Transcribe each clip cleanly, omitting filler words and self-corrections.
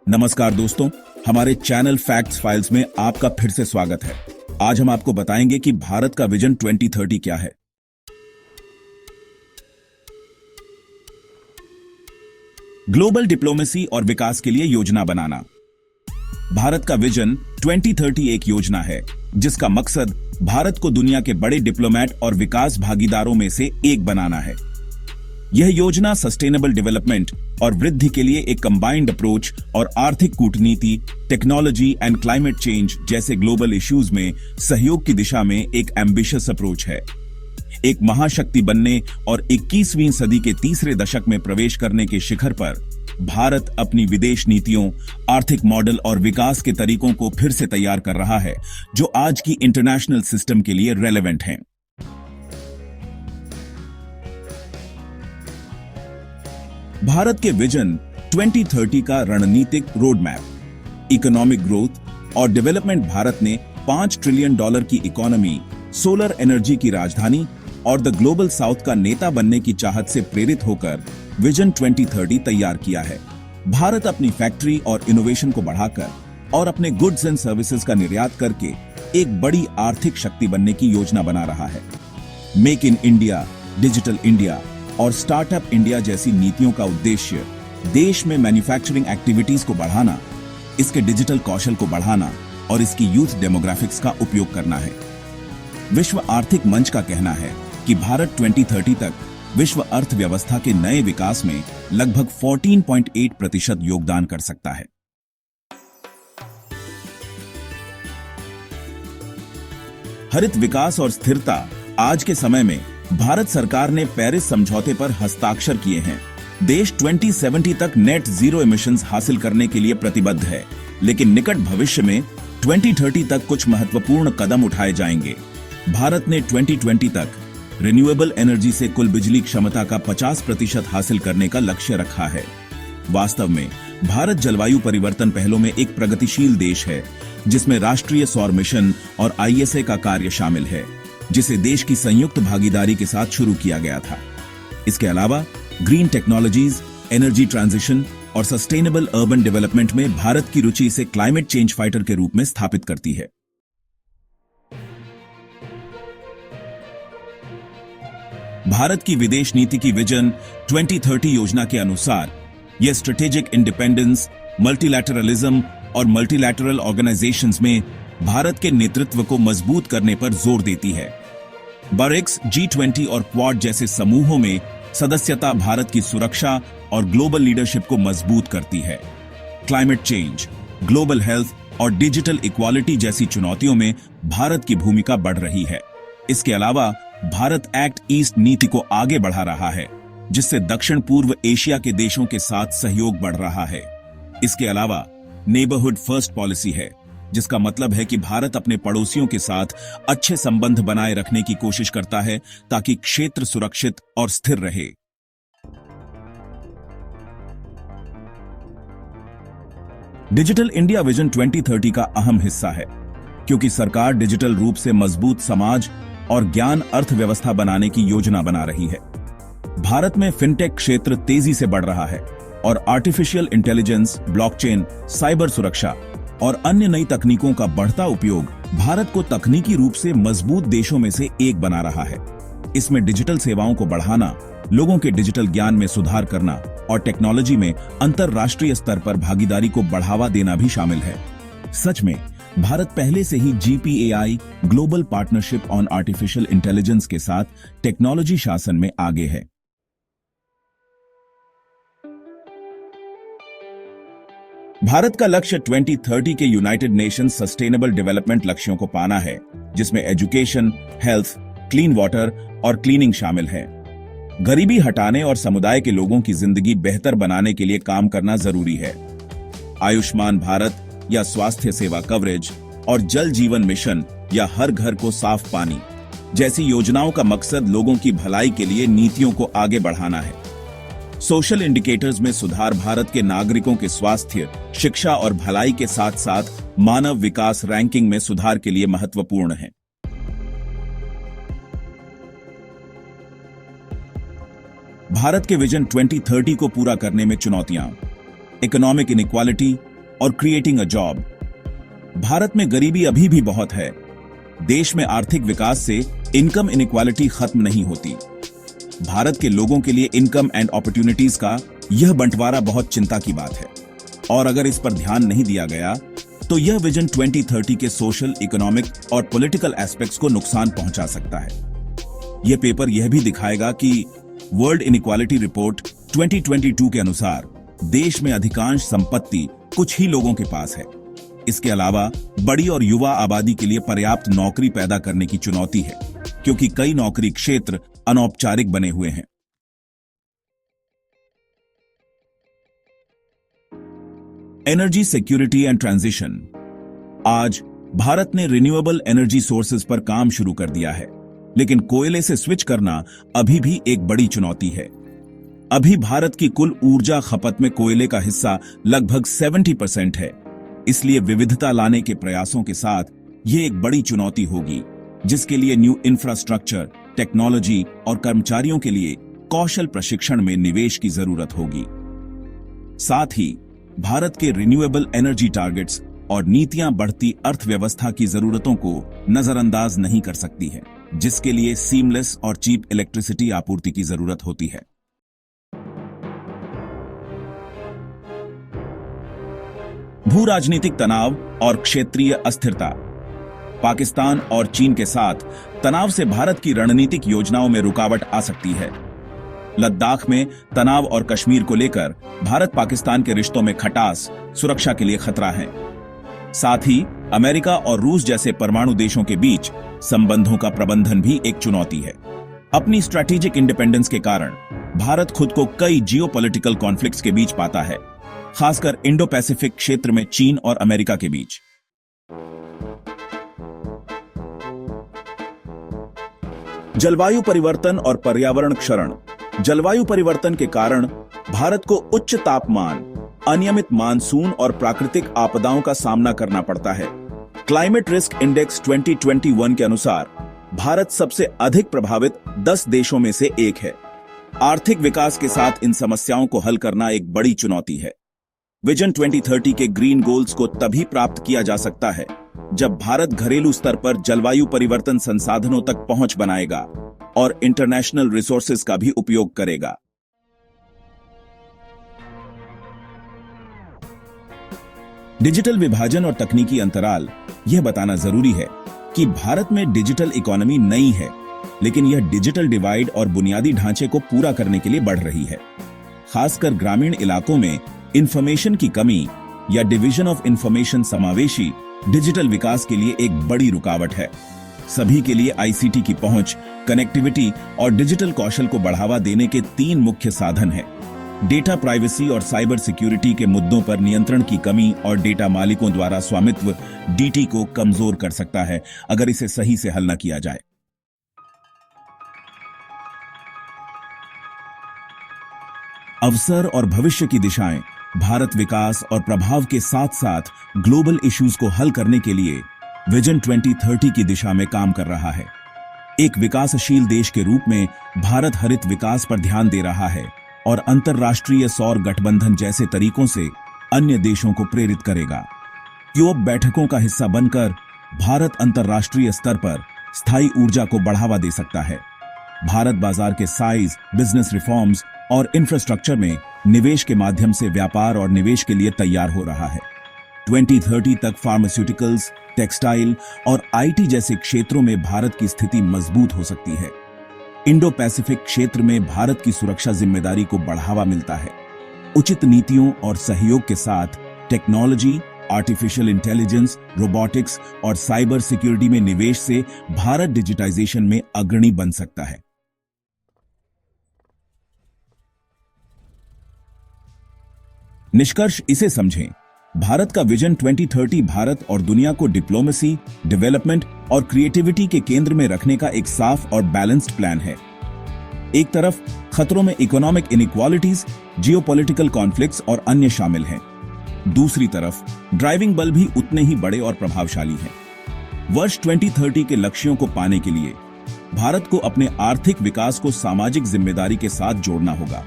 नमस्कार दोस्तों, हमारे चैनल फैक्ट्स फाइल्स में आपका फिर से स्वागत है। आज हम आपको बताएंगे कि भारत का विजन 2030 क्या है। ग्लोबल डिप्लोमेसी और विकास के लिए योजना बनाना। भारत का विजन 2030 एक योजना है जिसका मकसद भारत को दुनिया के बड़े डिप्लोमेट और विकास भागीदारों में से एक बनाना है। यह योजना सस्टेनेबल डेवलपमेंट और वृद्धि के लिए एक कंबाइंड अप्रोच और आर्थिक कूटनीति, टेक्नोलॉजी एंड क्लाइमेट चेंज जैसे ग्लोबल इश्यूज में सहयोग की दिशा में एक एम्बिशियस अप्रोच है। एक महाशक्ति बनने और 21वीं सदी के तीसरे दशक में प्रवेश करने के शिखर पर भारत अपनी विदेश नीतियों, आर्थिक मॉडल और विकास के तरीकों को फिर से तैयार कर रहा है जो आज की इंटरनेशनल सिस्टम के लिए रेलेवेंट हैं। भारत के विजन 2030 का रणनीतिक रोड मैप। इकोनॉमिक ग्रोथ और डेवलपमेंट। भारत ने $5 ट्रिलियन की इकोनॉमी, सोलर एनर्जी की राजधानी और द ग्लोबल साउथ का नेता बनने की चाहत से प्रेरित होकर विजन 2030 तैयार किया है। भारत अपनी फैक्ट्री और इनोवेशन को बढ़ाकर और अपने गुड्स एंड सर्विसेज का निर्यात करके एक बड़ी आर्थिक शक्ति बनने की योजना बना रहा है। Make in India, digital India और स्टार्टअप इंडिया जैसी नीतियों का उद्देश्य देश में मैन्युफैक्चरिंग एक्टिविटीज को बढ़ाना, इसके डिजिटल कौशल को बढ़ाना और इसकी यूथ डेमोग्राफिक्स का उपयोग करना है। विश्व आर्थिक मंच का कहना है कि भारत 2030 तक विश्व अर्थव्यवस्था के नए विकास में लगभग 14.8% योगदान कर सकता है। हरित विकास और स्थिरता। आज के समय में भारत सरकार ने पेरिस समझौते पर हस्ताक्षर किए हैं। देश 2070 तक नेट जीरो एमिशंस हासिल करने के लिए प्रतिबद्ध है, लेकिन निकट भविष्य में 2030 तक कुछ महत्वपूर्ण कदम उठाए जाएंगे। भारत ने 2020 तक रिन्यूएबल एनर्जी से कुल बिजली क्षमता का 50% हासिल करने का लक्ष्य रखा है। वास्तव में भारत जलवायु परिवर्तन पहलों में एक प्रगतिशील देश है, जिसमें राष्ट्रीय सौर मिशन और ISA का कार्य शामिल है, जिसे देश की संयुक्त भागीदारी के साथ शुरू किया गया था। इसके अलावा ग्रीन टेक्नोलॉजीज, एनर्जी ट्रांजिशन और सस्टेनेबल अर्बन डेवलपमेंट में भारत की रुचि इसे क्लाइमेट चेंज फाइटर के रूप में स्थापित करती है। भारत की विदेश नीति की विजन 2030 योजना के अनुसार यह स्ट्रेटेजिक इंडिपेंडेंस, मल्टीलैटरलिज्म और मल्टीलैटरल ऑर्गेनाइजेशंस में भारत के नेतृत्व को मजबूत करने पर जोर देती है। ब्रिक्स, G20 और क्वाड जैसे समूहों में सदस्यता भारत की सुरक्षा और ग्लोबल लीडरशिप को मजबूत करती है। क्लाइमेट चेंज, ग्लोबल हेल्थ और डिजिटल इक्वालिटी जैसी चुनौतियों में भारत की भूमिका बढ़ रही है। इसके अलावा भारत एक्ट ईस्ट नीति को आगे बढ़ा रहा है, जिससे दक्षिण पूर्व एशिया के देशों के साथ सहयोग बढ़ रहा है। इसके अलावा नेबरहुड फर्स्ट पॉलिसी है, जिसका मतलब है कि भारत अपने पड़ोसियों के साथ अच्छे संबंध बनाए रखने की कोशिश करता है ताकि क्षेत्र सुरक्षित और स्थिर रहे। डिजिटल इंडिया विजन 2030 का अहम हिस्सा है, क्योंकि सरकार डिजिटल रूप से मजबूत समाज और ज्ञान अर्थव्यवस्था बनाने की योजना बना रही है। भारत में फिनटेक क्षेत्र तेजी से बढ़ रहा है और आर्टिफिशियल इंटेलिजेंस, ब्लॉकचेन, साइबर सुरक्षा और अन्य नई तकनीकों का बढ़ता उपयोग भारत को तकनीकी रूप से मजबूत देशों में से एक बना रहा है। इसमें डिजिटल सेवाओं को बढ़ाना, लोगों के डिजिटल ज्ञान में सुधार करना और टेक्नोलॉजी में अंतरराष्ट्रीय स्तर पर भागीदारी को बढ़ावा देना भी शामिल है। सच में भारत पहले से ही GPAI global partnership on artificial intelligence के साथ टेक्नोलॉजी शासन में आगे है। भारत का लक्ष्य 2030 के यूनाइटेड नेशंस सस्टेनेबल डेवलपमेंट लक्ष्यों को पाना है, जिसमें एजुकेशन, हेल्थ, क्लीन वाटर और क्लीनिंग शामिल है। गरीबी हटाने और समुदाय के लोगों की जिंदगी बेहतर बनाने के लिए काम करना जरूरी है। आयुष्मान भारत या स्वास्थ्य सेवा कवरेज और जल जीवन मिशन या हर घर को साफ पानी जैसी योजनाओं का मकसद लोगों की भलाई के लिए नीतियों को आगे बढ़ाना है। सोशल इंडिकेटर्स में सुधार भारत के नागरिकों के स्वास्थ्य, शिक्षा और भलाई के साथ साथ मानव विकास रैंकिंग में सुधार के लिए महत्वपूर्ण है। भारत के विजन 2030 को पूरा करने में चुनौतियां। इकोनॉमिक इनइक्वालिटी, और क्रिएटिंग अ जॉब। भारत में गरीबी अभी भी बहुत है। देश में आर्थिक विकास से इनकम इनइक्वालिटी खत्म नहीं होती। भारत के लोगों के लिए इनकम एंड अपॉर्चुनिटीज का यह बंटवारा बहुत चिंता की बात है, और अगर इस पर ध्यान नहीं दिया गया तो यह विजन 2030 के सोशल, इकोनॉमिक और पॉलिटिकल एस्पेक्ट्स को नुकसान पहुंचा सकता है। यह पेपर यह भी दिखाएगा कि वर्ल्ड इनइक्वालिटी रिपोर्ट 2022 के अनुसार देश में अधिकांश संपत्ति कुछ ही लोगों के पास है। इसके अलावा बड़ी और युवा आबादी के लिए पर्याप्त नौकरी पैदा करने की चुनौती है, क्योंकि कई नौकरी क्षेत्र अनौपचारिक बने हुए हैं। Energy security and transition. आज भारत ने रिन्यूएबल एनर्जी सोर्सेज पर काम शुरू कर दिया है, लेकिन कोयले से स्विच करना अभी भी एक बड़ी चुनौती है। अभी भारत की कुल ऊर्जा खपत में कोयले का हिस्सा लगभग 70% है। इसलिए विविधता लाने के प्रयासों के साथ यह एक बड़ी चुनौती होगी, जिसके लिए न्यू इंफ्रास्ट्रक्चर, टेक्नोलॉजी और कर्मचारियों के लिए कौशल प्रशिक्षण में निवेश की जरूरत होगी। साथ ही भारत के रिन्यूएबल एनर्जी टारगेट्स और नीतियां बढ़ती अर्थव्यवस्था की जरूरतों को नजरअंदाज नहीं कर सकती है, जिसके लिए सीमलेस और चीप इलेक्ट्रिसिटी आपूर्ति की जरूरत होती है। भू राजनीतिक तनाव और क्षेत्रीय अस्थिरता। पाकिस्तान और चीन के साथ तनाव से भारत की रणनीतिक योजनाओं में रुकावट आ सकती है। लद्दाख में तनाव और कश्मीर को लेकर भारत पाकिस्तान के रिश्तों में खटास सुरक्षा के लिए खतरा है। साथ ही अमेरिका और रूस जैसे परमाणु देशों के बीच संबंधों का प्रबंधन भी एक चुनौती है। अपनी स्ट्रैटेजिक इंडिपेंडेंस के कारण भारत खुद को कई जियोपॉलिटिकल कॉन्फ्लिक्ट्स के बीच पाता है, खासकर इंडो पैसिफिक क्षेत्र में चीन और अमेरिका के बीच। जलवायु परिवर्तन और पर्यावरण क्षरण। जलवायु परिवर्तन के कारण भारत को उच्च तापमान, अनियमित मानसून और प्राकृतिक आपदाओं का सामना करना पड़ता है। क्लाइमेट रिस्क इंडेक्स 2021 के अनुसार भारत सबसे अधिक प्रभावित 10 देशों में से एक है। आर्थिक विकास के साथ इन समस्याओं को हल करना एक बड़ी चुनौती है। विजन 2030 के ग्रीन गोल्स को तभी प्राप्त किया जा सकता है जब भारत घरेलू स्तर पर जलवायु परिवर्तन संसाधनों तक पहुंच बनाएगा और इंटरनेशनल रिसोर्सेज का भी उपयोग करेगा। डिजिटल विभाजन और तकनीकी अंतराल। यह बताना जरूरी है कि भारत में डिजिटल इकोनॉमी नई है, लेकिन यह डिजिटल डिवाइड और बुनियादी ढांचे को पूरा करने के लिए बढ़ रही है। खासकर ग्रामीण इलाकों में इंफॉर्मेशन की कमी या डिवीजन ऑफ इंफॉर्मेशन समावेशी डिजिटल विकास के लिए एक बड़ी रुकावट है। सभी के लिए आईसीटी की पहुंच, कनेक्टिविटी और डिजिटल कौशल को बढ़ावा देने के 3 मुख्य साधन हैं। डेटा प्राइवेसी और साइबर सिक्योरिटी के मुद्दों पर नियंत्रण की कमी और डेटा मालिकों द्वारा स्वामित्व डीटी को कमजोर कर सकता है अगर इसे सही से हल न किया जाए। अवसर और भविष्य की दिशाएं। भारत विकास और प्रभाव के साथ साथ ग्लोबल इश्यूज को हल करने के लिए विजन 2030 की दिशा में काम कर रहा है। एक विकासशील देश के रूप में भारत हरित विकास पर ध्यान दे रहा है और अंतर्राष्ट्रीय सौर गठबंधन जैसे तरीकों से अन्य देशों को प्रेरित करेगा। क्योप बैठकों का हिस्सा बनकर भारत अंतर्राष्ट्रीय स्तर पर स्थायी ऊर्जा को बढ़ावा दे सकता है। भारत बाजार के साइज, बिजनेस रिफॉर्म्स और इंफ्रास्ट्रक्चर में निवेश के माध्यम से व्यापार और निवेश के लिए तैयार हो रहा है। 2030 तक फार्मास्यूटिकल्स, टेक्सटाइल और आईटी जैसे क्षेत्रों में भारत की स्थिति मजबूत हो सकती है। इंडो पैसिफिक क्षेत्र में भारत की सुरक्षा जिम्मेदारी को बढ़ावा मिलता है। उचित नीतियों और सहयोग के साथ टेक्नोलॉजी, आर्टिफिशियल इंटेलिजेंस, रोबोटिक्स और साइबर सिक्योरिटी में निवेश से भारत डिजिटाइजेशन में अग्रणी बन सकता है। निष्कर्ष इसे समझें। भारत का विजन 2030 भारत और दुनिया को डिप्लोमेसी, डेवलपमेंट और क्रिएटिविटी के केंद्र में रखने का एक साफ और बैलेंस्ड प्लान है। एक तरफ खतरों में इकोनॉमिक इनइक्वालिटीज, जियोपॉलिटिकल कॉन्फ्लिक्ट्स और अन्य शामिल हैं। दूसरी तरफ ड्राइविंग बल भी उतने ही बड़े और प्रभावशाली हैं। वर्ष 2030 के लक्ष्यों को पाने के लिए भारत को अपने आर्थिक विकास को सामाजिक जिम्मेदारी के साथ जोड़ना होगा।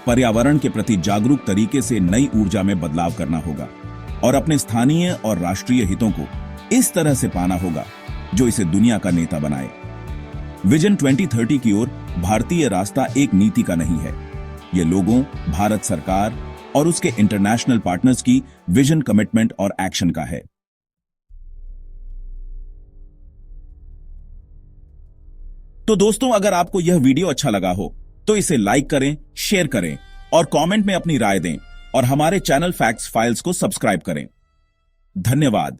पर्यावरण के प्रति जागरूक तरीके से नई ऊर्जा में बदलाव करना होगा और अपने स्थानीय और राष्ट्रीय हितों को इस तरह से पाना होगा जो इसे दुनिया का नेता बनाए। विजन 2030 की ओर भारतीय रास्ता एक नीति का नहीं है, यह लोगों, भारत सरकार और उसके इंटरनेशनल पार्टनर्स की विजन, कमिटमेंट और एक्शन का है। तो दोस्तों, अगर आपको यह वीडियो अच्छा लगा हो तो इसे लाइक करें, शेयर करें और कमेंट में अपनी राय दें और हमारे चैनल फैक्ट्स फाइल्स को सब्सक्राइब करें। धन्यवाद।